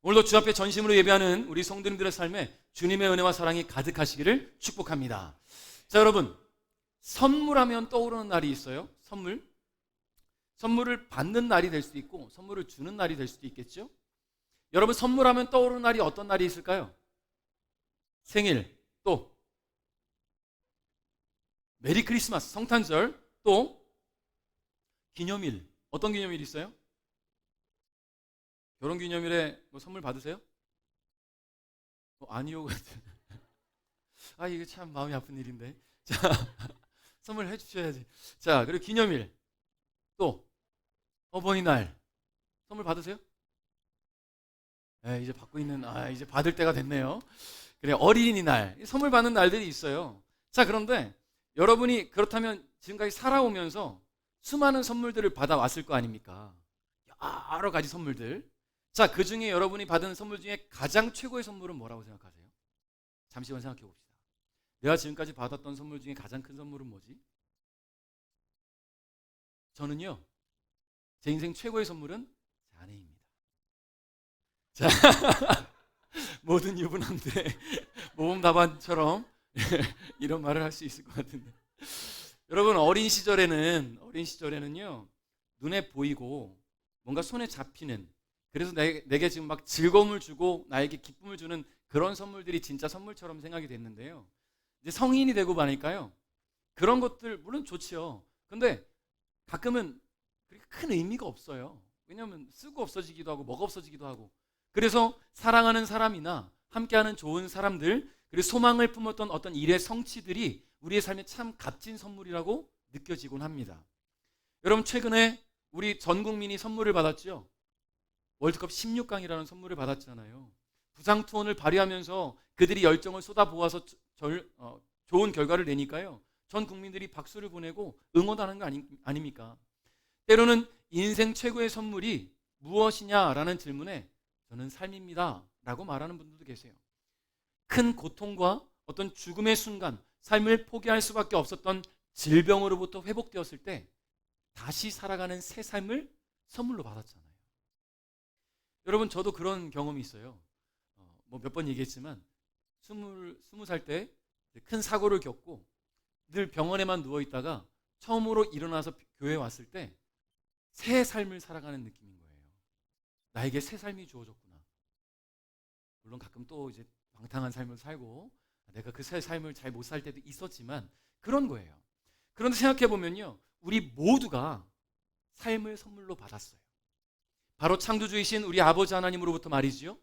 오늘도 주 앞에 전심으로 예배하는 우리 성도님들의 삶에 주님의 은혜와 사랑이 가득하시기를 축복합니다. 자, 여러분, 선물하면 떠오르는 날이 있어요. 선물을 받는 날이 될 수도 있고 선물을 주는 날이 될 수도 있겠죠. 여러분, 선물하면 떠오르는 날이 어떤 날이 있을까요? 생일, 또 메리 크리스마스, 성탄절, 또 기념일. 어떤 기념일이 있어요? 결혼기념일에 뭐 선물 받으세요? 아니요. 이게 참 마음이 아픈 일인데. 자, 선물 해주셔야지. 자, 그리고 기념일, 또 어버이날 선물 받으세요? 이제 받고 있는, 이제 받을 때가 됐네요. 그래, 어린이날 선물 받는 날들이 있어요. 자, 그런데 여러분이 그렇다면 지금까지 살아오면서 수많은 선물들을 받아왔을 거 아닙니까? 여러 가지 선물들. 자, 그 중에 여러분이 받은 선물 중에 가장 최고의 선물은 뭐라고 생각하세요? 잠시만 생각해 봅시다. 내가 지금까지 받았던 선물 중에 가장 큰 선물은 뭐지? 저는요, 제 인생 최고의 선물은 제 아내입니다. 자, 모든 유부남들의 모범 답안처럼 이런 말을 할 수 있을 것 같은데, 여러분, 어린 시절에는요 눈에 보이고 뭔가 손에 잡히는, 그래서 내게 지금 막 즐거움을 주고 나에게 기쁨을 주는 그런 선물들이 진짜 선물처럼 생각이 됐는데요, 이제 성인이 되고 나니까요 그런 것들 물론 좋지요. 근데 가끔은 그렇게 큰 의미가 없어요. 왜냐하면 쓰고 없어지기도 하고 먹어 없어지기도 하고. 그래서 사랑하는 사람이나 함께하는 좋은 사람들, 그리고 소망을 품었던 어떤 일의 성취들이 우리의 삶에 참 값진 선물이라고 느껴지곤 합니다. 여러분, 최근에 우리 전 국민이 선물을 받았죠. 월드컵 16강이라는 선물을 받았잖아요. 부상 투혼을 발휘하면서 그들이 열정을 쏟아부어서 좋은 결과를 내니까요, 전 국민들이 박수를 보내고 응원하는 거 아닙니까? 때로는 인생 최고의 선물이 무엇이냐라는 질문에 저는 삶입니다 라고 말하는 분들도 계세요. 큰 고통과 어떤 죽음의 순간, 삶을 포기할 수밖에 없었던 질병으로부터 회복되었을 때 다시 살아가는 새 삶을 선물로 받았잖아요. 여러분, 저도 그런 경험이 있어요. 몇 번 얘기했지만 20살 때 큰 사고를 겪고 늘 병원에만 누워있다가 처음으로 일어나서 교회에 왔을 때 새 삶을 살아가는 느낌인 거예요. 나에게 새 삶이 주어졌구나. 물론 가끔 또 이제 방탕한 삶을 살고 내가 그 새 삶을 잘 못 살 때도 있었지만 그런 거예요. 그런데 생각해보면요, 우리 모두가 삶을 선물로 받았어요. 바로 창조주이신 우리 아버지 하나님으로부터 말이지요.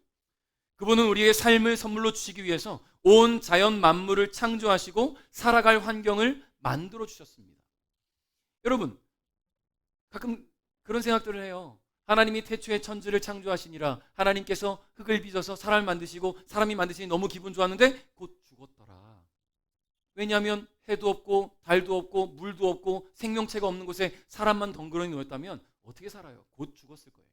그분은 우리의 삶을 선물로 주시기 위해서 온 자연 만물을 창조하시고 살아갈 환경을 만들어 주셨습니다. 여러분, 가끔 그런 생각들을 해요. 하나님이 태초에 천지를 창조하시니라, 하나님께서 흙을 빚어서 사람을 만드시고 사람이 만드시니 너무 기분 좋았는데 곧 죽었더라. 왜냐하면 해도 없고 달도 없고 물도 없고 생명체가 없는 곳에 사람만 덩그러니 누웠다면 어떻게 살아요? 곧 죽었을 거예요.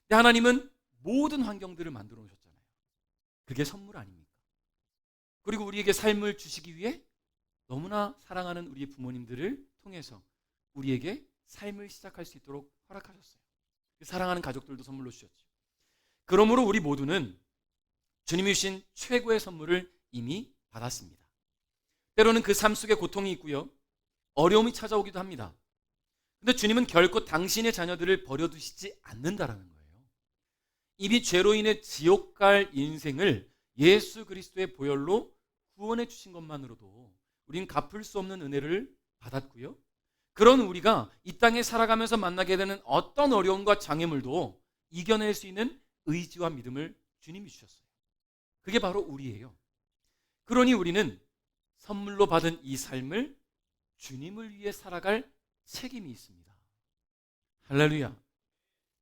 근데 하나님은 모든 환경들을 만들어 놓으셨잖아요. 그게 선물 아닙니까? 그리고 우리에게 삶을 주시기 위해 너무나 사랑하는 우리 부모님들을 통해서 우리에게 삶을 시작할 수 있도록 허락하셨어요. 사랑하는 가족들도 선물로 주셨죠. 그러므로 우리 모두는 주님이 주신 최고의 선물을 이미 받았습니다. 때로는 그 삶 속에 고통이 있고요, 어려움이 찾아오기도 합니다. 근데 주님은 결코 당신의 자녀들을 버려두시지 않는다라는 거예요. 이미 죄로 인해 지옥 갈 인생을 예수 그리스도의 보혈로 구원해 주신 것만으로도 우린 갚을 수 없는 은혜를 받았고요, 그런 우리가 이 땅에 살아가면서 만나게 되는 어떤 어려움과 장애물도 이겨낼 수 있는 의지와 믿음을 주님이 주셨어요. 그게 바로 우리예요. 그러니 우리는 선물로 받은 이 삶을 주님을 위해 살아갈 책임이 있습니다. 할렐루야.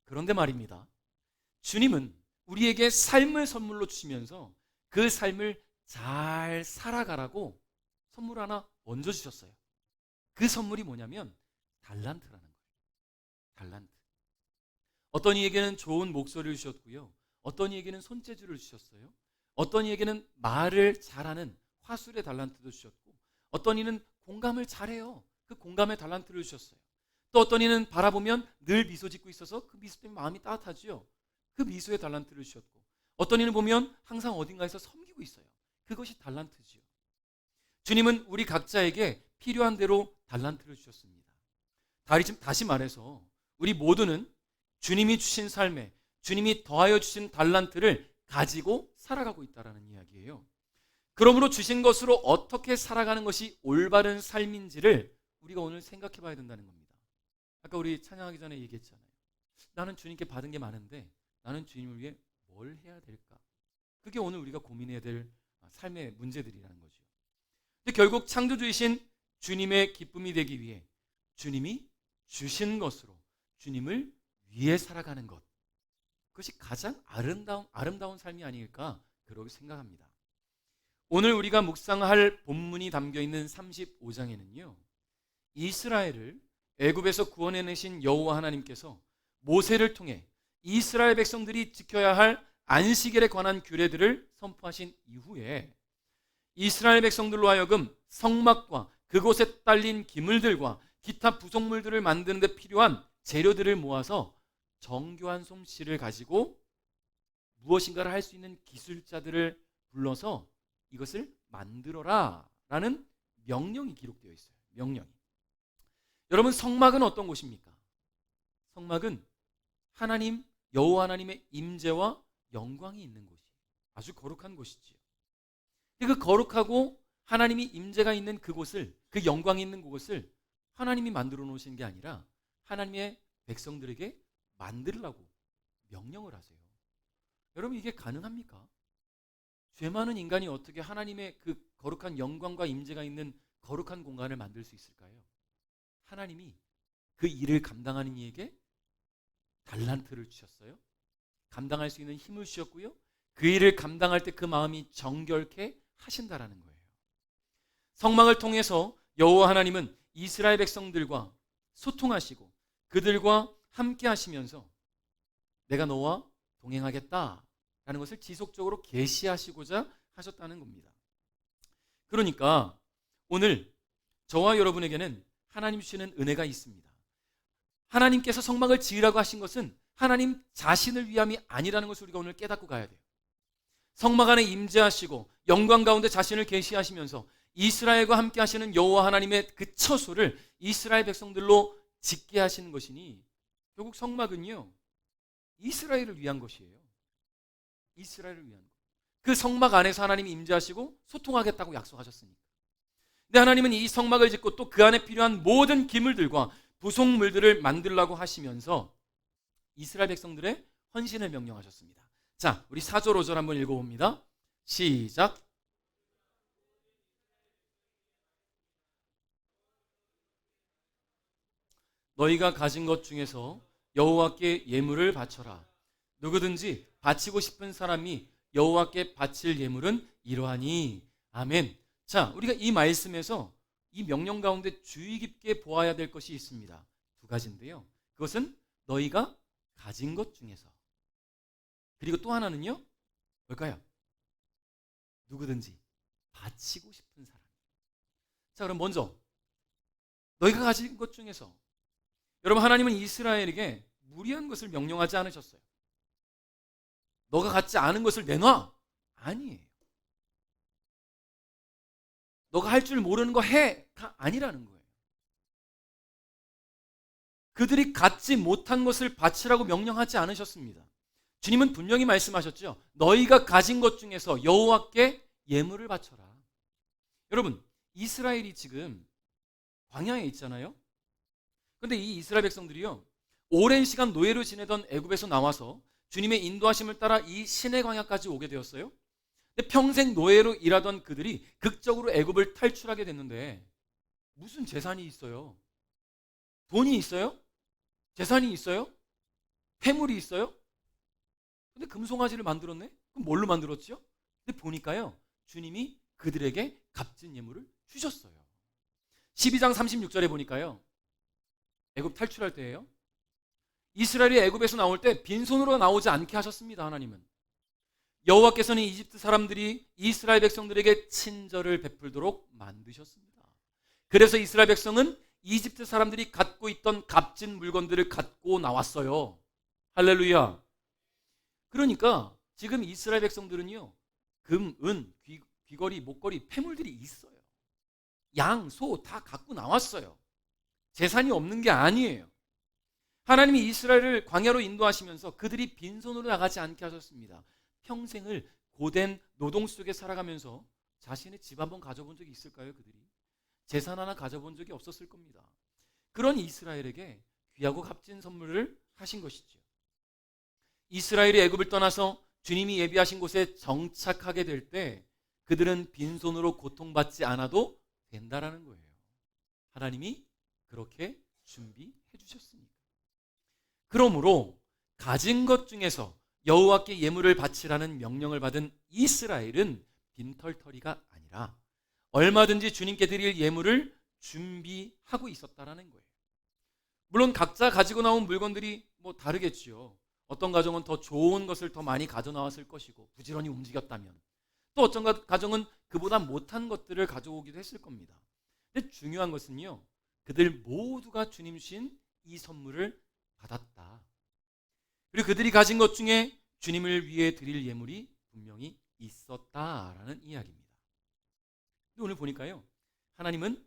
그런데 말입니다, 주님은 우리에게 삶을 선물로 주시면서 그 삶을 잘 살아가라고 선물 하나 얹어 주셨어요. 그 선물이 뭐냐면 달란트라는 거예요. 달란트. 어떤 이에게는 좋은 목소리를 주셨고요, 어떤 이에게는 손재주를 주셨어요. 어떤 이에게는 말을 잘하는 화술의 달란트도 주셨고, 어떤 이는 공감을 잘해요. 그 공감의 달란트를 주셨어요. 또 어떤 이는 바라보면 늘 미소 짓고 있어서 그 미소 때문에 마음이 따뜻하지요. 그 미소에 달란트를 주셨고, 어떤 이는 보면 항상 어딘가에서 섬기고 있어요. 그것이 달란트지요. 주님은 우리 각자에게 필요한 대로 달란트를 주셨습니다. 다시 말해서 우리 모두는 주님이 주신 삶에 주님이 더하여 주신 달란트를 가지고 살아가고 있다는 이야기예요. 그러므로 주신 것으로 어떻게 살아가는 것이 올바른 삶인지를 우리가 오늘 생각해 봐야 된다는 겁니다. 아까 우리 찬양하기 전에 얘기했잖아요. 나는 주님께 받은 게 많은데 나는 주님을 위해 뭘 해야 될까? 그게 오늘 우리가 고민해야 될 삶의 문제들이라는 거죠. 근데 결국 창조주이신 주님의 기쁨이 되기 위해 주님이 주신 것으로 주님을 위해 살아가는 것, 그것이 가장 아름다운 삶이 아닐까 그렇게 생각합니다. 오늘 우리가 묵상할 본문이 담겨있는 35장에는요, 이스라엘을 애굽에서 구원해내신 여호와 하나님께서 모세를 통해 이스라엘 백성들이 지켜야 할 안식일에 관한 규례들을 선포하신 이후에 이스라엘 백성들로 하여금 성막과 그곳에 딸린 기물들과 기타 부속물들을 만드는 데 필요한 재료들을 모아서 정교한 솜씨를 가지고 무엇인가를 할 수 있는 기술자들을 불러서 이것을 만들어라 라는 명령이 기록되어 있어요. 명령이. 여러분, 성막은 어떤 곳입니까? 성막은 하나님, 여호와 하나님의 임재와 영광이 있는 곳이에요. 아주 거룩한 곳이지요. 그 거룩하고 하나님이 임재가 있는 그곳을, 그 영광이 있는 그곳을 하나님이 만들어 놓으신 게 아니라 하나님의 백성들에게 만들라고 명령을 하세요. 여러분, 이게 가능합니까? 죄 많은 인간이 어떻게 하나님의 그 거룩한 영광과 임재가 있는 거룩한 공간을 만들 수 있을까요? 하나님이 그 일을 감당하는 이에게 달란트를 주셨어요. 감당할 수 있는 힘을 주셨고요. 그 일을 감당할 때 그 마음이 정결케 하신다라는 거예요. 성막을 통해서 여호와 하나님은 이스라엘 백성들과 소통하시고 그들과 함께 하시면서 내가 너와 동행하겠다라는 것을 지속적으로 계시하시고자 하셨다는 겁니다. 그러니까 오늘 저와 여러분에게는 하나님 주시는 은혜가 있습니다. 하나님께서 성막을 지으라고 하신 것은 하나님 자신을 위함이 아니라는 것을 우리가 오늘 깨닫고 가야 돼요. 성막 안에 임재하시고 영광 가운데 자신을 계시하시면서 이스라엘과 함께 하시는 여호와 하나님의 그 처소를 이스라엘 백성들로 짓게 하시는 것이니 결국 성막은요, 이스라엘을 위한 것이에요. 이스라엘을 위한 것. 그 성막 안에서 하나님이 임재하시고 소통하겠다고 약속하셨으니까. 근데 하나님은 이 성막을 짓고 또 그 안에 필요한 모든 기물들과 부속물들을 만들라고 하시면서 이스라엘 백성들의 헌신을 명령하셨습니다. 자, 우리 4절 5절 한번 읽어봅니다. 시작. 너희가 가진 것 중에서 여호와께 예물을 바쳐라. 누구든지 바치고 싶은 사람이 여호와께 바칠 예물은 이러하니. 아멘. 자, 우리가 이 말씀에서 이 명령 가운데 주의 깊게 보아야 될 것이 있습니다. 두 가지인데요. 그것은 너희가 가진 것 중에서, 그리고 또 하나는요, 뭘까요? 누구든지 바치고 싶은 사람. 자, 그럼 먼저 너희가 가진 것 중에서, 여러분, 하나님은 이스라엘에게 무리한 것을 명령하지 않으셨어요. 너가 갖지 않은 것을 내놔. 아니에요. 너가 할 줄 모르는 거 해가 아니라는 거예요. 그들이 갖지 못한 것을 바치라고 명령하지 않으셨습니다. 주님은 분명히 말씀하셨죠. 너희가 가진 것 중에서 여호와께 예물을 바쳐라. 여러분, 이스라엘이 지금 광야에 있잖아요. 그런데 이 이스라엘 백성들이요, 오랜 시간 노예로 지내던 애굽에서 나와서 주님의 인도하심을 따라 이 시내 광야까지 오게 되었어요. 근데 평생 노예로 일하던 그들이 극적으로 애굽을 탈출하게 됐는데 무슨 재산이 있어요? 돈이 있어요? 재산이 있어요? 회물이 있어요? 근데 금송아지를 만들었네? 그럼 뭘로 만들었죠? 근데 보니까요, 주님이 그들에게 값진 예물을 주셨어요. 12장 36절에 보니까요, 애굽 탈출할 때예요. 이스라엘이 애굽에서 나올 때 빈손으로 나오지 않게 하셨습니다. 하나님은 여호와께서는 이집트 사람들이 이스라엘 백성들에게 친절을 베풀도록 만드셨습니다. 그래서 이스라엘 백성은 이집트 사람들이 갖고 있던 값진 물건들을 갖고 나왔어요. 할렐루야. 그러니까 지금 이스라엘 백성들은요, 금, 은, 귀걸이, 목걸이, 폐물들이 있어요. 양, 소 다 갖고 나왔어요. 재산이 없는 게 아니에요. 하나님이 이스라엘을 광야로 인도하시면서 그들이 빈손으로 나가지 않게 하셨습니다. 평생을 고된 노동 속에 살아가면서 자신의 집 한번 가져본 적이 있을까요? 그들이 재산 하나 가져본 적이 없었을 겁니다. 그런 이스라엘에게 귀하고 값진 선물을 하신 것이죠. 이스라엘이 애굽을 떠나서 주님이 예비하신 곳에 정착하게 될 때 그들은 빈손으로 고통받지 않아도 된다라는 거예요. 하나님이 그렇게 준비해 주셨으니까. 그러므로 가진 것 중에서 여호와께 예물을 바치라는 명령을 받은 이스라엘은 빈털터리가 아니라 얼마든지 주님께 드릴 예물을 준비하고 있었다라는 거예요. 물론 각자 가지고 나온 물건들이 다르겠지요. 어떤 가정은 더 좋은 것을 더 많이 가져나왔을 것이고 부지런히 움직였다면, 또 어떤 가정은 그보다 못한 것들을 가져오기도 했을 겁니다. 근데 중요한 것은요, 그들 모두가 주님 주신 이 선물을 받았다. 그리고 그들이 가진 것 중에 주님을 위해 드릴 예물이 분명히 있었다라는 이야기입니다. 근데 오늘 보니까요, 하나님은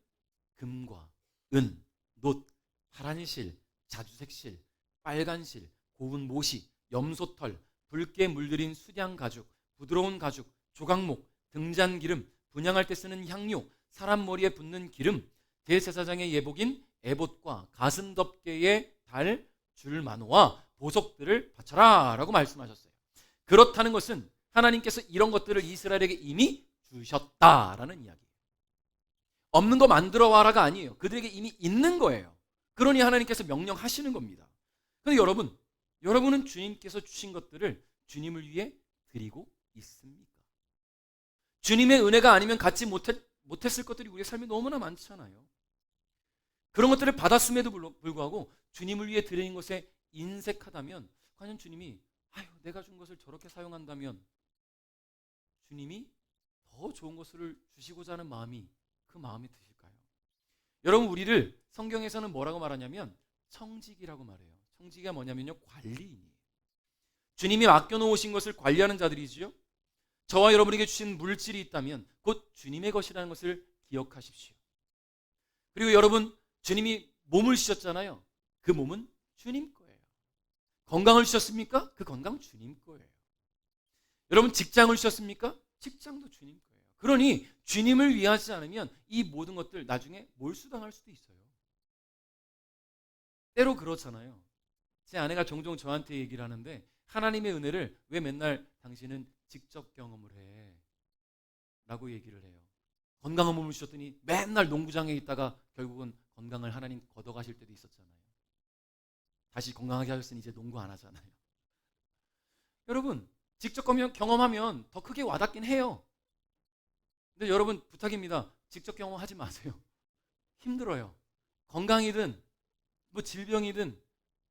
금과 은, 놋, 파란 실, 자주색 실, 빨간 실, 고운 모시, 염소털, 붉게 물들인 수량 가죽, 부드러운 가죽, 조각목, 등잔기름, 분향할 때 쓰는 향료, 사람 머리에 붓는 기름, 대제사장의 예복인 에봇과 가슴 덮개의 달, 줄마노와 보석들을 바쳐라 라고 말씀하셨어요. 그렇다는 것은 하나님께서 이런 것들을 이스라엘에게 이미 주셨다라는 이야기예요. 없는 거 만들어 와라가 아니에요. 그들에게 이미 있는 거예요. 그러니 하나님께서 명령하시는 겁니다. 그런데 여러분은 주님께서 주신 것들을 주님을 위해 드리고 있습니까? 주님의 은혜가 아니면 갖지 못했을 것들이 우리의 삶에 너무나 많잖아요. 그런 것들을 받았음에도 불구하고 주님을 위해 드리는 것에 인색하다면, 과연 주님이 내가 준 것을 저렇게 사용한다면 주님이 더 좋은 것을 주시고자 하는 마음이 그 마음에 드실까요? 여러분, 우리를 성경에서는 뭐라고 말하냐면 청직이라고 말해요. 청직이가 뭐냐면요, 관리인이에요. 주님이 맡겨놓으신 것을 관리하는 자들이지요. 저와 여러분에게 주신 물질이 있다면 곧 주님의 것이라는 것을 기억하십시오. 그리고 여러분, 주님이 몸을 주셨잖아요. 그 몸은 주님 거예요. 건강을 주셨습니까? 그 건강 주님 거예요. 여러분, 직장을 주셨습니까? 직장도 주님 거예요. 그러니 주님을 위하지 않으면 이 모든 것들 나중에 몰수당할 수도 있어요. 때로 그렇잖아요. 제 아내가 종종 저한테 얘기를 하는데, 하나님의 은혜를 왜 맨날 당신은 직접 경험을 해? 라고 얘기를 해요. 건강한 몸을 주셨더니 맨날 농구장에 있다가 결국은 건강을 하나님 걷어가실 때도 있었잖아요. 다시 건강하게 하셨으니 이제 농구 안 하잖아요. 여러분, 직접 경험하면 더 크게 와닿긴 해요. 근데 여러분, 부탁입니다. 직접 경험하지 마세요. 힘들어요. 건강이든 질병이든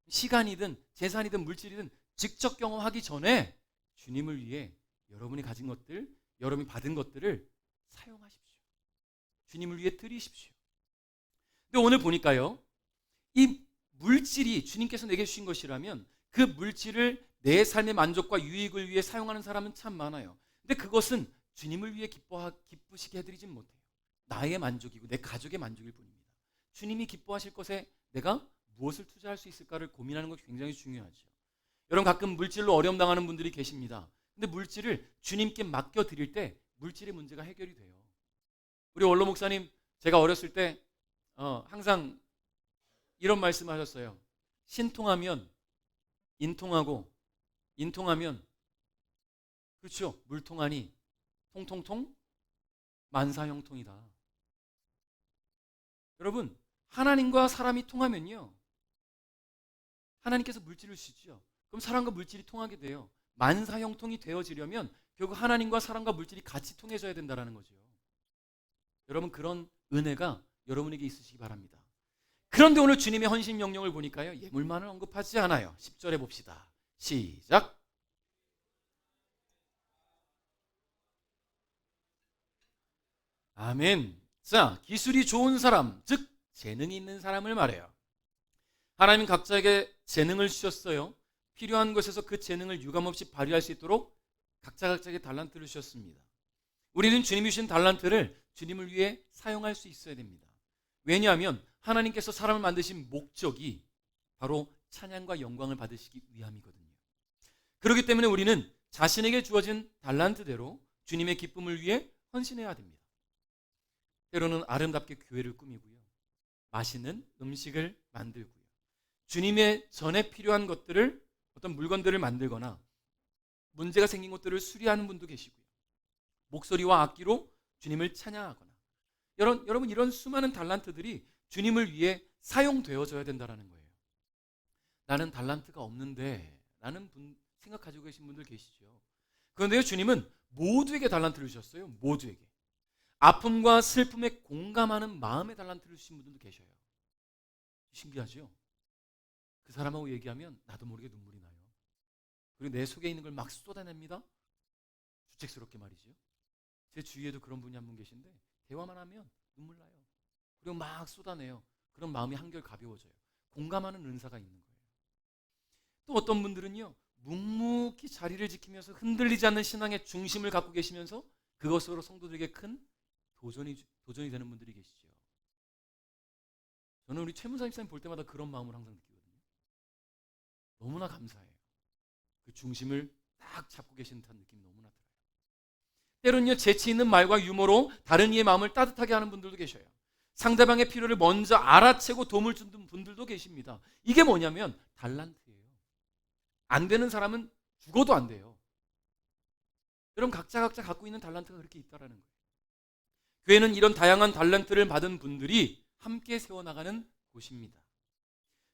시간이든 재산이든 물질이든 직접 경험하기 전에 주님을 위해 여러분이 가진 것들, 여러분이 받은 것들을 사용하십시오. 주님을 위해 드리십시오. 근데 오늘 보니까요, 이 물질이 주님께서 내게 주신 것이라면 그 물질을 내 삶의 만족과 유익을 위해 사용하는 사람은 참 많아요. 근데 그것은 주님을 위해 기쁘시게 해드리진 못해요. 나의 만족이고 내 가족의 만족일 뿐입니다. 주님이 기뻐하실 것에 내가 무엇을 투자할 수 있을까를 고민하는 것이 굉장히 중요하죠. 여러분, 가끔 물질로 어려움 당하는 분들이 계십니다. 근데 물질을 주님께 맡겨드릴 때 물질의 문제가 해결이 돼요. 우리 원로 목사님, 제가 어렸을 때 항상 이런 말씀 하셨어요. 신통하면 인통하고, 인통하면 그렇죠, 물통하니 통통통 만사형통이다. 여러분, 하나님과 사람이 통하면요, 하나님께서 물질을 주시죠. 그럼 사람과 물질이 통하게 돼요. 만사형통이 되어지려면 결국 하나님과 사람과 물질이 같이 통해져야 된다는 거죠. 여러분, 그런 은혜가 여러분에게 있으시기 바랍니다. 그런데 오늘 주님의 헌신 명령을 보니까요, 예물만을 언급하지 않아요. 10절에 봅시다. 시작. 아멘. 자, 기술이 좋은 사람, 즉 재능이 있는 사람을 말해요. 하나님 각자에게 재능을 주셨어요. 필요한 곳에서 그 재능을 유감없이 발휘할 수 있도록 각자의 달란트를 주셨습니다. 우리는 주님이 주신 달란트를 주님을 위해 사용할 수 있어야 됩니다. 왜냐하면 하나님께서 사람을 만드신 목적이 바로 찬양과 영광을 받으시기 위함이거든요. 그렇기 때문에 우리는 자신에게 주어진 달란트대로 주님의 기쁨을 위해 헌신해야 됩니다. 때로는 아름답게 교회를 꾸미고요, 맛있는 음식을 만들고요, 주님의 전에 필요한 것들을, 어떤 물건들을 만들거나 문제가 생긴 것들을 수리하는 분도 계시고요, 목소리와 악기로 주님을 찬양하거나, 여러분 이런 수많은 달란트들이 주님을 위해 사용되어져야 된다는 거예요. 나는 달란트가 없는데 라는 생각 가지고 계신 분들 계시죠. 그런데요, 주님은 모두에게 달란트를 주셨어요. 모두에게. 아픔과 슬픔에 공감하는 마음의 달란트를 주신 분들도 계셔요. 신기하죠? 그 사람하고 얘기하면 나도 모르게 눈물이 나요. 그리고 내 속에 있는 걸 막 쏟아냅니다. 주책스럽게 말이죠. 제 주위에도 그런 분이 한 분 계신데 대화만 하면 눈물 나요. 그리고 막 쏟아내요. 그런 마음이 한결 가벼워져요. 공감하는 은사가 있는 거예요. 또 어떤 분들은요, 묵묵히 자리를 지키면서 흔들리지 않는 신앙의 중심을 갖고 계시면서 그것으로 성도들에게 큰 도전이 되는 분들이 계시죠. 저는 우리 최문사 집사님 볼 때마다 그런 마음을 항상 느끼거든요. 너무나 감사해요. 그 중심을 딱 잡고 계시는 듯한 느낌이 너무나 들어요. 때로는요, 재치 있는 말과 유머로 다른 이의 마음을 따뜻하게 하는 분들도 계셔요. 상대방의 필요를 먼저 알아채고 도움을 주는 분들도 계십니다. 이게 뭐냐면 달란트예요. 안 되는 사람은 죽어도 안 돼요. 여러분 각자 갖고 있는 달란트가 그렇게 있다라는 거예요. 교회는 이런 다양한 달란트를 받은 분들이 함께 세워나가는 곳입니다.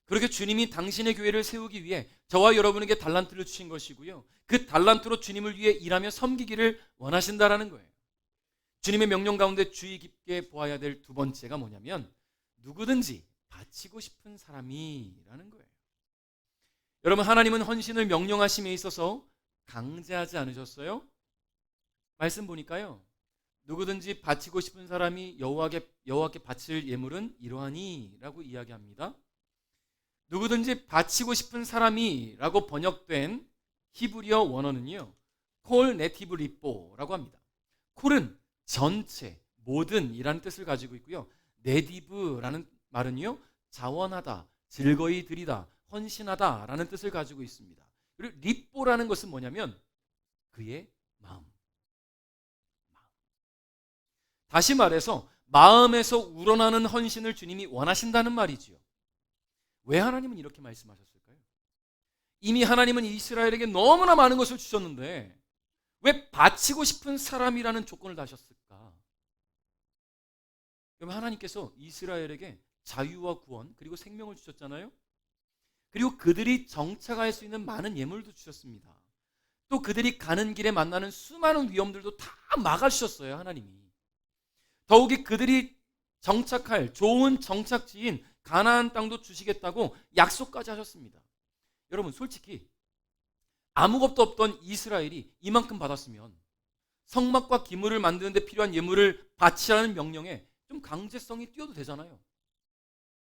그렇게 주님이 당신의 교회를 세우기 위해 저와 여러분에게 달란트를 주신 것이고요, 그 달란트로 주님을 위해 일하며 섬기기를 원하신다라는 거예요. 주님의 명령 가운데 주의 깊게 보아야 될 두 번째가 뭐냐면 누구든지 바치고 싶은 사람이라는 거예요. 여러분, 하나님은 헌신을 명령하심에 있어서 강제하지 않으셨어요? 말씀 보니까요, 누구든지 바치고 싶은 사람이 여호와께 바칠 예물은 이러하니 라고 이야기합니다. 누구든지 바치고 싶은 사람이 라고 번역된 히브리어 원어는요, 콜 네티브 리뽀라고 합니다. 콜은 전체, 모든 이라는 뜻을 가지고 있고요, 네디브라는 말은요, 자원하다, 즐거이 드리다, 헌신하다 라는 뜻을 가지고 있습니다. 그리고 리뽀라는 것은 뭐냐면 그의 마음. 다시 말해서 마음에서 우러나는 헌신을 주님이 원하신다는 말이지요. 왜 하나님은 이렇게 말씀하셨을까요? 이미 하나님은 이스라엘에게 너무나 많은 것을 주셨는데 왜 바치고 싶은 사람이라는 조건을 다셨을까? 여러분, 하나님께서 이스라엘에게 자유와 구원 그리고 생명을 주셨잖아요. 그리고 그들이 정착할 수 있는 많은 예물도 주셨습니다. 또 그들이 가는 길에 만나는 수많은 위험들도 다 막아주셨어요, 하나님이. 더욱이 그들이 정착할 좋은 정착지인 가나안 땅도 주시겠다고 약속까지 하셨습니다. 여러분, 솔직히 아무것도 없던 이스라엘이 이만큼 받았으면 성막과 기물을 만드는 데 필요한 예물을 바치라는 명령에 좀 강제성이 뛰어도 되잖아요.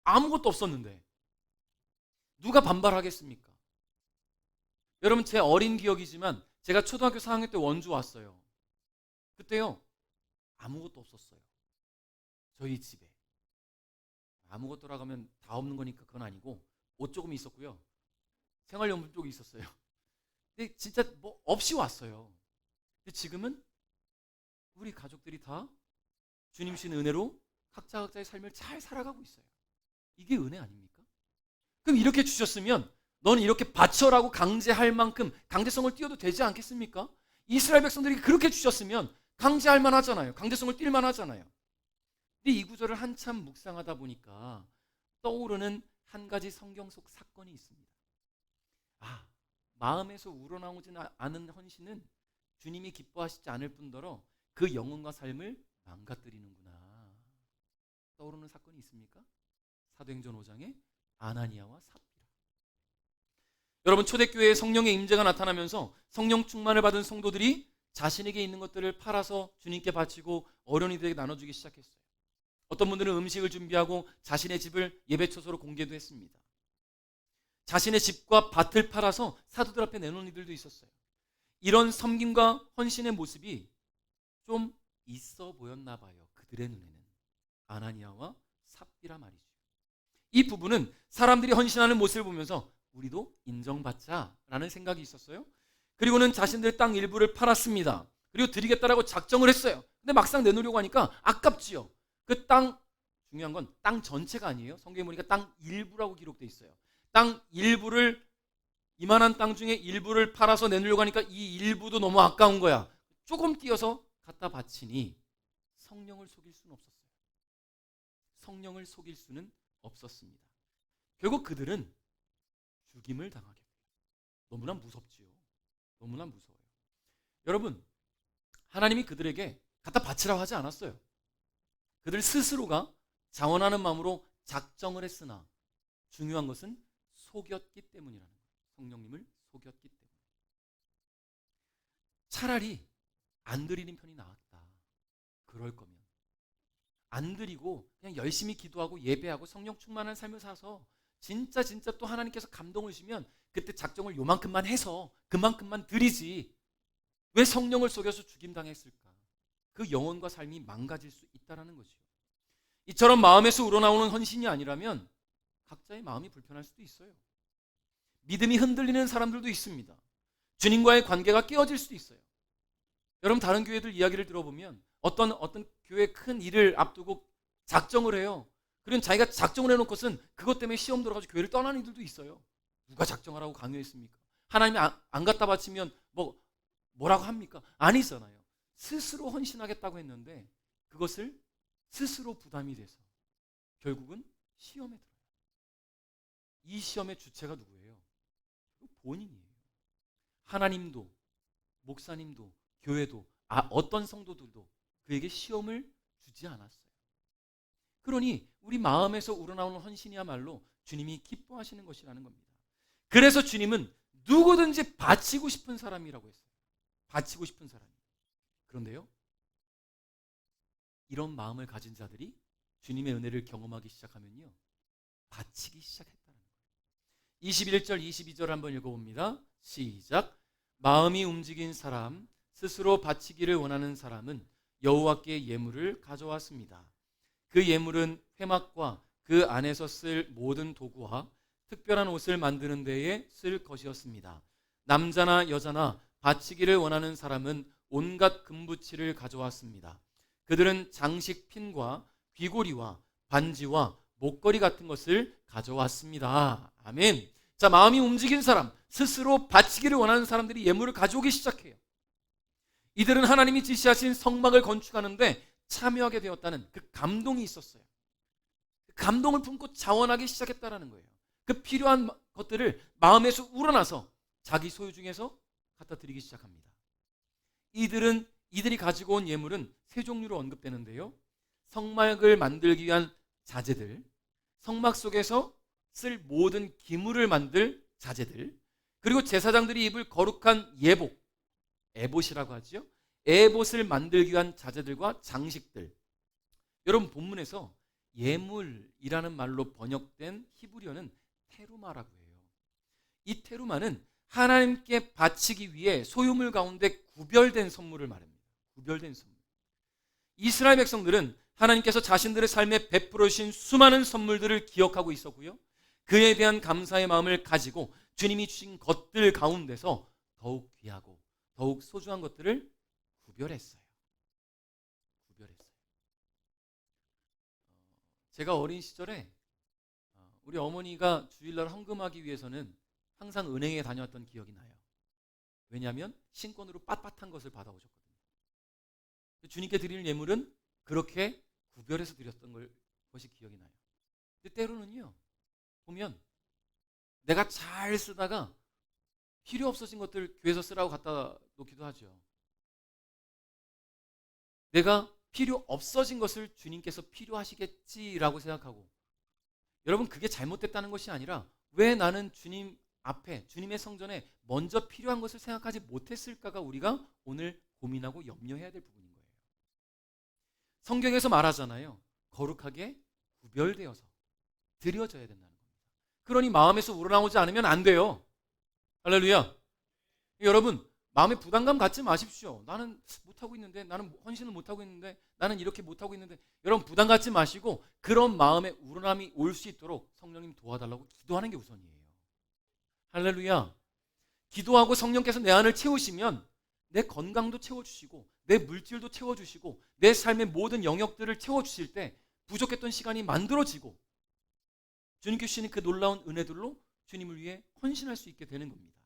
아무것도 없었는데 누가 반발하겠습니까? 여러분, 제 어린 기억이지만 제가 초등학교 4학년 때 원주 왔어요. 그때요, 아무것도 없었어요. 저희 집에. 아무것도라고 하면 다 없는 거니까 그건 아니고 옷 조금 있었고요, 생활용품 쪽이 있었어요. 근데 진짜 뭐 없이 왔어요. 근데 지금은 우리 가족들이 다 주님 신 은혜로 각자의 삶을 잘 살아가고 있어요. 이게 은혜 아닙니까? 그럼 이렇게 주셨으면 너는 이렇게 바쳐라고 강제할 만큼 강제성을 띄워도 되지 않겠습니까? 이스라엘 백성들이 그렇게 주셨으면 강제할 만하잖아요. 강제성을 띌 만하잖아요. 근데 이 구절을 한참 묵상하다 보니까 떠오르는 한 가지 성경 속 사건이 있습니다. 마음에서 우러나오지 않은 헌신은 주님이 기뻐하시지 않을 뿐더러 그 영혼과 삶을 망가뜨리는구나. 떠오르는 사건이 있습니까? 사도행전 5장의 아나니아와 삽비라. 여러분, 초대교회에 성령의 임재가 나타나면서 성령 충만을 받은 성도들이 자신에게 있는 것들을 팔아서 주님께 바치고 어려운 이들에게 나눠주기 시작했어요. 어떤 분들은 음식을 준비하고 자신의 집을 예배처소로 공개도 했습니다. 자신의 집과 밭을 팔아서 사도들 앞에 내놓은 이들도 있었어요. 이런 섬김과 헌신의 모습이 좀 있어 보였나 봐요. 그들의 눈에는. 아나니아와 삽비라 말이죠. 이 부부는 사람들이 헌신하는 모습을 보면서 우리도 인정받자라는 생각이 있었어요. 그리고는 자신들의 땅 일부를 팔았습니다. 그리고 드리겠다라고 작정을 했어요. 근데 막상 내놓으려고 하니까 아깝지요. 그 땅, 중요한 건 땅 전체가 아니에요. 성경에 보니까 땅 일부라고 기록되어 있어요. 땅 일부를, 이만한 땅 중에 일부를 팔아서 내놓으려고 하니까 이 일부도 너무 아까운 거야. 조금 띄어서 갖다 바치니 성령을 속일 수는 없었어요. 성령을 속일 수는 없었습니다. 결국 그들은 죽임을 당하게 돼요. 너무나 무섭지요. 너무나 무서워요. 여러분, 하나님이 그들에게 갖다 바치라고 하지 않았어요. 그들 스스로가 자원하는 마음으로 작정을 했으나 중요한 것은 속였기 때문이라는 거예요. 성령님을 속였기 때문에. 차라리 안 드리는 편이 나았다. 그럴 거면 안 드리고 그냥 열심히 기도하고 예배하고 성령 충만한 삶을 사서 진짜 또 하나님께서 감동을 주시면 그때 작정을 요만큼만 해서 그만큼만 드리지, 왜 성령을 속여서 죽임당했을까? 그 영혼과 삶이 망가질 수 있다는 거죠. 이처럼 마음에서 우러나오는 헌신이 아니라면 각자의 마음이 불편할 수도 있어요. 믿음이 흔들리는 사람들도 있습니다. 주님과의 관계가 깨어질 수도 있어요. 여러분, 다른 교회들 이야기를 들어보면 어떤 교회 큰 일을 앞두고 작정을 해요. 그런 자기가 작정을 해놓고선 그것 때문에 시험 들어가지고 교회를 떠나는 이들도 있어요. 누가 작정하라고 강요했습니까? 하나님이 안 갖다 바치면 뭐라고 합니까? 아니잖아요. 스스로 헌신하겠다고 했는데 그것을 스스로 부담이 돼서 결국은 시험에 들어요. 이 시험의 주체가 누구예요? 본인이에요. 하나님도, 목사님도, 교회도, 어떤 성도들도 그에게 시험을 주지 않았어요. 그러니 우리 마음에서 우러나오는 헌신이야말로 주님이 기뻐하시는 것이라는 겁니다. 그래서 주님은 누구든지 바치고 싶은 사람이라고 했어요. 바치고 싶은 사람이. 그런데요, 이런 마음을 가진 자들이 주님의 은혜를 경험하기 시작하면요, 바치기 시작했다는 거예요. 21절, 22절 한번 읽어봅니다. 시작. 마음이 움직인 사람, 스스로 바치기를 원하는 사람은 여호와께 예물을 가져왔습니다. 그 예물은 회막과 그 안에서 쓸 모든 도구와 특별한 옷을 만드는 데에 쓸 것이었습니다. 남자나 여자나 바치기를 원하는 사람은 온갖 금부치를 가져왔습니다. 그들은 장식 핀과 귀고리와 반지와 목걸이 같은 것을 가져왔습니다. 아멘. 자, 마음이 움직인 사람, 스스로 바치기를 원하는 사람들이 예물을 가져오기 시작해요. 이들은 하나님이 지시하신 성막을 건축하는데 참여하게 되었다는 그 감동이 있었어요. 그 감동을 품고 자원하기 시작했다는 거예요. 그 필요한 것들을 마음에서 우러나서 자기 소유 중에서 갖다 드리기 시작합니다. 이들이 가지고 온 예물은 세 종류로 언급되는데요. 성막을 만들기 위한 자재들, 성막 속에서 쓸 모든 기물을 만들 자재들, 그리고 제사장들이 입을 거룩한 예복, 에봇이라고 하죠. 에봇을 만들기 위한 자재들과 장식들. 여러분, 본문에서 예물이라는 말로 번역된 히브리어는 테루마라고 해요. 이 테루마는 하나님께 바치기 위해 소유물 가운데 구별된 선물을 말합니다. 구별된 선물. 이스라엘 백성들은 하나님께서 자신들의 삶에 베풀어 주신 수많은 선물들을 기억하고 있었고요, 그에 대한 감사의 마음을 가지고 주님이 주신 것들 가운데서 더욱 귀하고 더욱 소중한 것들을 구별했어요. 제가 어린 시절에 우리 어머니가 주일날 헌금하기 위해서는 항상 은행에 다녔던 기억이 나요. 왜냐하면 신권으로 빳빳한 것을 받아오셨거든요. 주님께 드리는 예물은 그렇게 구별해서 드렸던 것이 기억이 나요. 근데 때로는요, 보면 내가 잘 쓰다가 필요 없어진 것들 교회에서 쓰라고 갖다 놓기도 하죠. 내가 필요 없어진 것을 주님께서 필요하시겠지라고 생각하고, 여러분, 그게 잘못됐다는 것이 아니라 왜 나는 주님 앞에, 주님의 성전에 먼저 필요한 것을 생각하지 못했을까가 우리가 오늘 고민하고 염려해야 될 부분인 거예요. 성경에서 말하잖아요. 거룩하게 구별되어서 드려져야 된다는 겁니다. 그러니 마음에서 우러나오지 않으면 안 돼요. 할렐루야. 여러분, 마음에 부담감 갖지 마십시오. 나는 못하고 있는데, 나는 헌신을 못하고 있는데, 나는 이렇게 못하고 있는데. 여러분, 부담 갖지 마시고 그런 마음에 우러남이 올 수 있도록 성령님 도와달라고 기도하는 게 우선이에요. 할렐루야. 기도하고 성령께서 내 안을 채우시면 내 건강도 채워주시고 내 물질도 채워주시고 내 삶의 모든 영역들을 채워주실 때 부족했던 시간이 만들어지고 주님께 주시는 그 놀라운 은혜들로 주님을 위해 헌신할 수 있게 되는 겁니다.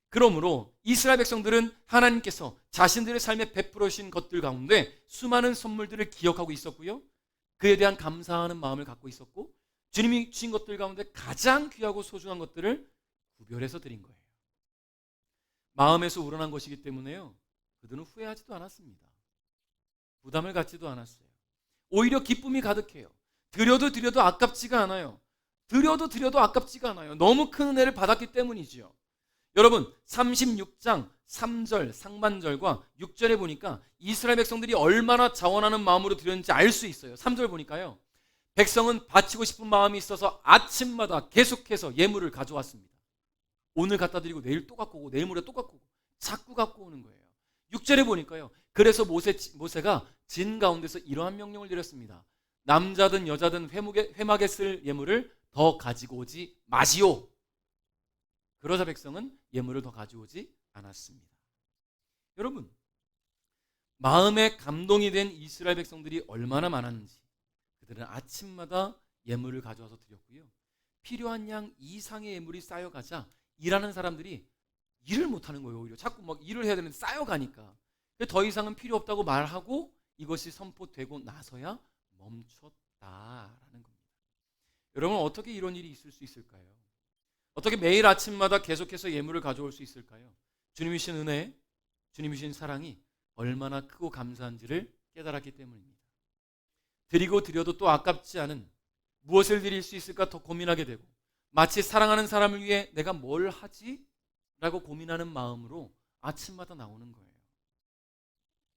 그러므로 이스라엘 백성들은 하나님께서 자신들의 삶에 베풀어 주신 것들 가운데 수많은 선물들을 기억하고 있었고요, 그에 대한 감사하는 마음을 갖고 있었고, 주님이 주신 것들 가운데 가장 귀하고 소중한 것들을 구별해서 드린 거예요. 마음에서 우러난 것이기 때문에요, 그들은 후회하지도 않았습니다. 부담을 갖지도 않았어요. 오히려 기쁨이 가득해요. 드려도 아깝지가 않아요. 드려도 아깝지가 않아요. 너무 큰 은혜를 받았기 때문이지요. 여러분, 36장 3절 상반절과 6절에 보니까 이스라엘 백성들이 얼마나 자원하는 마음으로 드렸는지 알 수 있어요. 3절 보니까요, 백성은 바치고 싶은 마음이 있어서 아침마다 계속해서 예물을 가져왔습니다. 오늘 갖다 드리고 내일 또 갖고 오고 내일 모레 또 갖고 오고 자꾸 갖고 오는 거예요. 6절에 보니까요, 그래서 모세가 진 가운데서 이러한 명령을 드렸습니다. 남자든 여자든 회막에 쓸 예물을 더 가지고 오지 마시오. 그러자 백성은 예물을 더 가져오지 않았습니다. 여러분, 마음에 감동이 된 이스라엘 백성들이 얼마나 많았는지 그들은 아침마다 예물을 가져와서 드렸고요, 필요한 양 이상의 예물이 쌓여가자 일하는 사람들이 일을 못하는 거예요. 오히려 자꾸 막 일을 해야 되는데 쌓여가니까 더 이상은 필요 없다고 말하고 이것이 선포되고 나서야 멈췄다라는 겁니다. 여러분, 어떻게 이런 일이 있을 수 있을까요? 어떻게 매일 아침마다 계속해서 예물을 가져올 수 있을까요? 주님이 주신 은혜, 주님이 주신 사랑이 얼마나 크고 감사한지를 깨달았기 때문입니다. 드리고 드려도 또 아깝지 않은, 무엇을 드릴 수 있을까 더 고민하게 되고, 마치 사랑하는 사람을 위해 내가 뭘 하지? 라고 고민하는 마음으로 아침마다 나오는 거예요.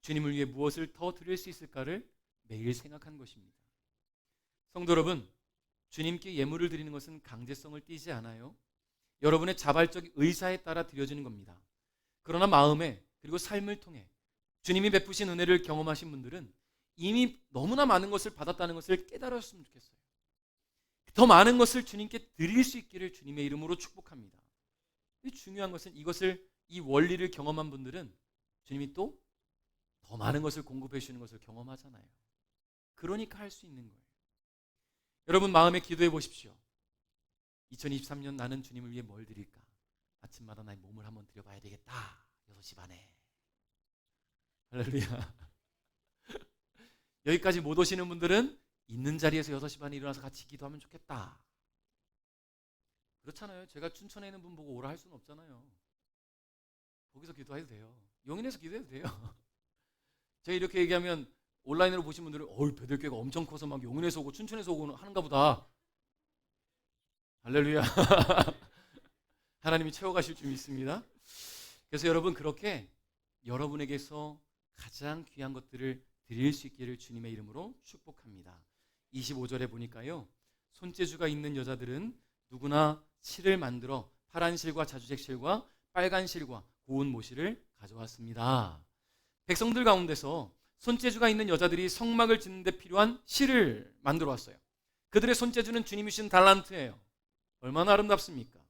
주님을 위해 무엇을 더 드릴 수 있을까를 매일 생각한 것입니다. 성도 여러분, 주님께 예물을 드리는 것은 강제성을 띠지 않아요. 여러분의 자발적 의사에 따라 드려지는 겁니다. 그러나 마음에 그리고 삶을 통해 주님이 베푸신 은혜를 경험하신 분들은 이미 너무나 많은 것을 받았다는 것을 깨달았으면 좋겠어요. 더 많은 것을 주님께 드릴 수 있기를 주님의 이름으로 축복합니다. 중요한 것은 이 원리를 경험한 분들은 주님이 또 더 많은 것을 공급해 주시는 것을 경험하잖아요. 그러니까 할 수 있는 거예요. 여러분, 마음에 기도해 보십시오. 2023년 나는 주님을 위해 뭘 드릴까? 아침마다 나의 몸을 한번 드려봐야 되겠다. 6시 반에. 할렐루야. 여기까지 못 오시는 분들은 있는 자리에서 6시 반에 일어나서 같이 기도하면 좋겠다. 그렇잖아요. 제가 춘천에 있는 분 보고 오라 할 수는 없잖아요. 거기서 기도해도 돼요. 용인에서 기도해도 돼요. 제가 이렇게 얘기하면 온라인으로 보신 분들은 배들교회가 엄청 커서 막 용인에서 오고 춘천에서 오고 하는가 보다. 할렐루야. 하나님이 채워가실 줄 믿습니다. 그래서 여러분, 그렇게 여러분에게서 가장 귀한 것들을 드릴 수 있기를 주님의 이름으로 축복합니다. 25절에 보니까요, 손재주가 있는 여자들은 누구나 실을 만들어 파란 실과 자주색 실과 빨간 실과 고운 모실을 가져왔습니다. 백성들 가운데서 손재주가 있는 여자들이 성막을 짓는 데 필요한 실을 만들어 왔어요. 그들의 손재주는 주님이 주신 달란트예요. 얼마나 아름답습니까?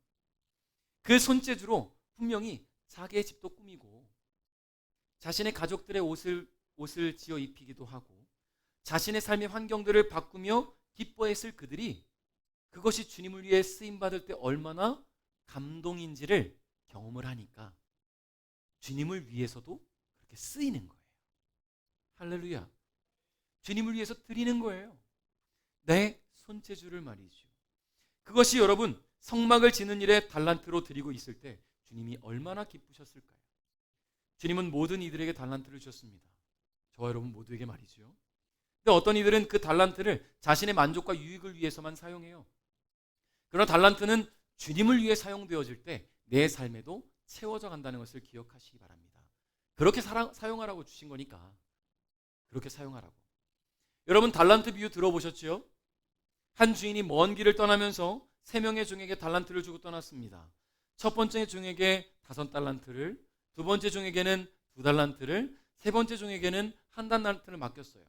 그 손재주로 분명히 자기의 집도 꾸미고 자신의 가족들의 옷을 지어 입히기도 하고 자신의 삶의 환경들을 바꾸며 기뻐했을 그들이 그것이 주님을 위해 쓰임받을 때 얼마나 감동인지를 경험을 하니까 주님을 위해서도 그렇게 쓰이는 거예요. 할렐루야. 주님을 위해서 드리는 거예요. 내 손재주를 말이죠. 그것이 여러분, 성막을 지는 일에 달란트로 드리고 있을 때 주님이 얼마나 기쁘셨을까요? 주님은 모든 이들에게 달란트를 주셨습니다. 저와 여러분 모두에게 말이죠. 근데 어떤 이들은 그 달란트를 자신의 만족과 유익을 위해서만 사용해요. 그러나 달란트는 주님을 위해 사용되어질 때 내 삶에도 채워져 간다는 것을 기억하시기 바랍니다. 그렇게 사용하라고 주신 거니까 그렇게 사용하라고. 여러분, 달란트 비유 들어보셨죠? 한 주인이 먼 길을 떠나면서 세 명의 종에게 달란트를 주고 떠났습니다. 첫 번째 종에게 5달란트를, 두 번째 종에게는 2달란트를, 세 번째 종에게는 1달란트를 맡겼어요.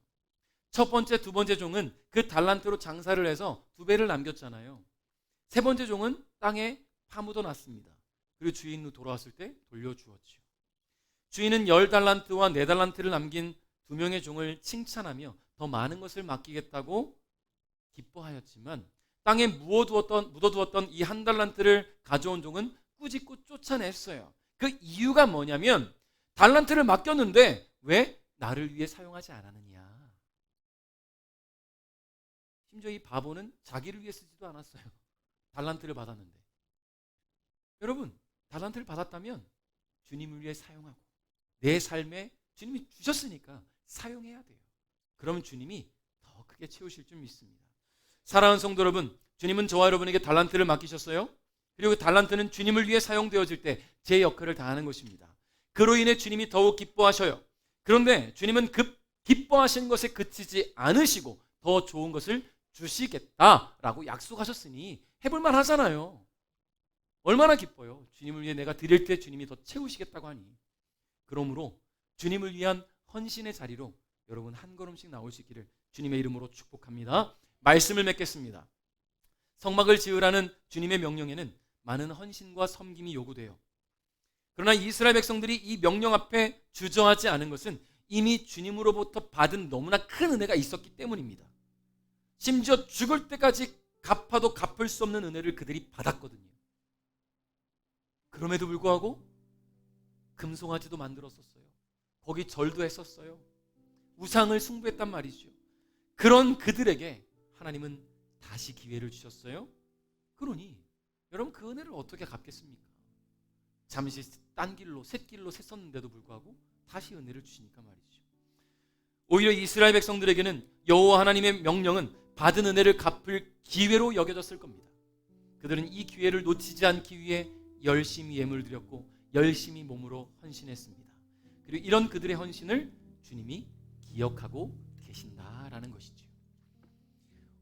첫 번째, 두 번째 종은 그 달란트로 장사를 해서 2배를 남겼잖아요. 세 번째 종은 땅에 파묻어 놨습니다. 그리고 주인으로 돌아왔을 때 돌려주었지요. 주인은 10달란트와 4달란트를 남긴 2명의 종을 칭찬하며 더 많은 것을 맡기겠다고 기뻐하였지만 땅에 묻어두었던 이 1달란트를 가져온 종은 꾸짖고 쫓아냈어요. 그 이유가 뭐냐면 달란트를 맡겼는데 왜 나를 위해 사용하지 않았느냐. 심지어 이 바보는 자기를 위해 쓰지도 않았어요. 달란트를 받았는데. 여러분, 달란트를 받았다면 주님을 위해 사용하고 내 삶에 주님이 주셨으니까 사용해야 돼요. 그러면 주님이 더 크게 채우실 줄 믿습니다. 사랑하는 성도 여러분, 주님은 저와 여러분에게 달란트를 맡기셨어요. 그리고 그 달란트는 주님을 위해 사용되어질 때 제 역할을 다하는 것입니다. 그로 인해 주님이 더욱 기뻐하셔요. 그런데 주님은 기뻐하신 것에 그치지 않으시고 더 좋은 것을 주시겠다라고 약속하셨으니 해볼만 하잖아요. 얼마나 기뻐요. 주님을 위해 내가 드릴 때 주님이 더 채우시겠다고 하니. 그러므로 주님을 위한 헌신의 자리로 여러분 한 걸음씩 나올 수 있기를 주님의 이름으로 축복합니다. 말씀을 맺겠습니다. 성막을 지으라는 주님의 명령에는 많은 헌신과 섬김이 요구돼요. 그러나 이스라엘 백성들이 이 명령 앞에 주저하지 않은 것은 이미 주님으로부터 받은 너무나 큰 은혜가 있었기 때문입니다. 심지어 죽을 때까지 갚아도 갚을 수 없는 은혜를 그들이 받았거든요. 그럼에도 불구하고 금송아지도 만들었었어요. 거기 절도 했었어요. 우상을 숭배했단 말이죠. 그런 그들에게 하나님은 다시 기회를 주셨어요. 그러니 여러분 그 은혜를 어떻게 갚겠습니까? 잠시 딴 길로 샛길로 샜었는데도 불구하고 다시 은혜를 주시니까 말이죠. 오히려 이스라엘 백성들에게는 여호와 하나님의 명령은 받은 은혜를 갚을 기회로 여겨졌을 겁니다. 그들은 이 기회를 놓치지 않기 위해 열심히 예물 드렸고 열심히 몸으로 헌신했습니다. 그리고 이런 그들의 헌신을 주님이 기억하고 계신다라는 것이죠.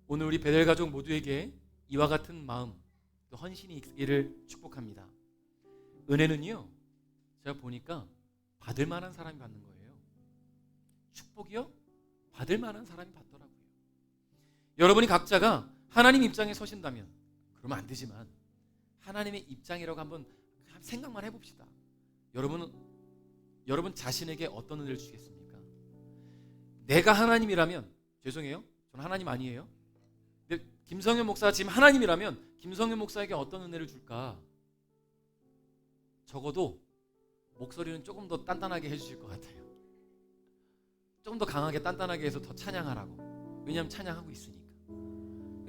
오늘 우리 베델 가족 모두에게 이와 같은 마음, 또 헌신이 있기를 축복합니다. 은혜는요, 제가 보니까 받을 만한 사람이 받는 거예요. 축복이요? 받을 만한 사람이 받더라고요. 여러분이 각자가 하나님 입장에 서신다면 그러면 안 되지만 하나님의 입장이라고 한번 생각만 해봅시다. 여러분 자신에게 어떤 은혜를 주시겠습니까? 내가 하나님이라면, 죄송해요, 저는 하나님 아니에요. 근데 김성현 목사가 지금 하나님이라면 김성현 목사에게 어떤 은혜를 줄까? 적어도 목소리는 조금 더 단단하게 해주실 것 같아요. 조금 더 강하게 단단하게 해서 더 찬양하라고. 왜냐하면 찬양하고 있으니까.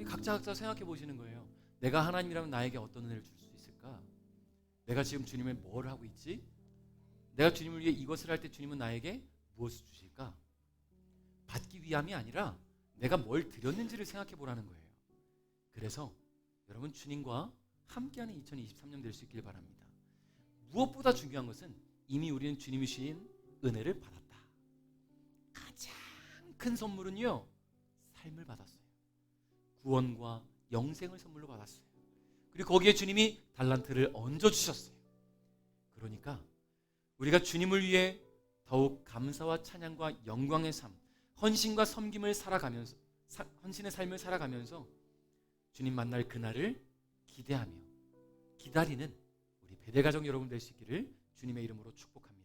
각자 생각해 보시는 거예요. 내가 하나님이라면 나에게 어떤 은혜를 줄 수 있을까? 내가 지금 주님을 뭘 하고 있지? 내가 주님을 위해 이것을 할 때 주님은 나에게 무엇을 주실까? 받기 위함이 아니라 내가 뭘 드렸는지를 생각해 보라는 거예요. 그래서 여러분 주님과 함께하는 2023년 될 수 있길 바랍니다. 무엇보다 중요한 것은 이미 우리는 주님이 주신 은혜를 받았다. 가장 큰 선물은요, 삶을 받았어요. 구원과 영생을 선물로 받았어요. 그리고 거기에 주님이 달란트를 얹어주셨어요. 그러니까 우리가 주님을 위해 더욱 감사와 찬양과 영광의 삶, 헌신과 섬김을 살아가면서, 헌신의 삶을 살아가면서 주님 만날 그날을 기대하며 기다리는 우리 베델 가족 여러분 될 수 있기를 주님의 이름으로 축복합니다.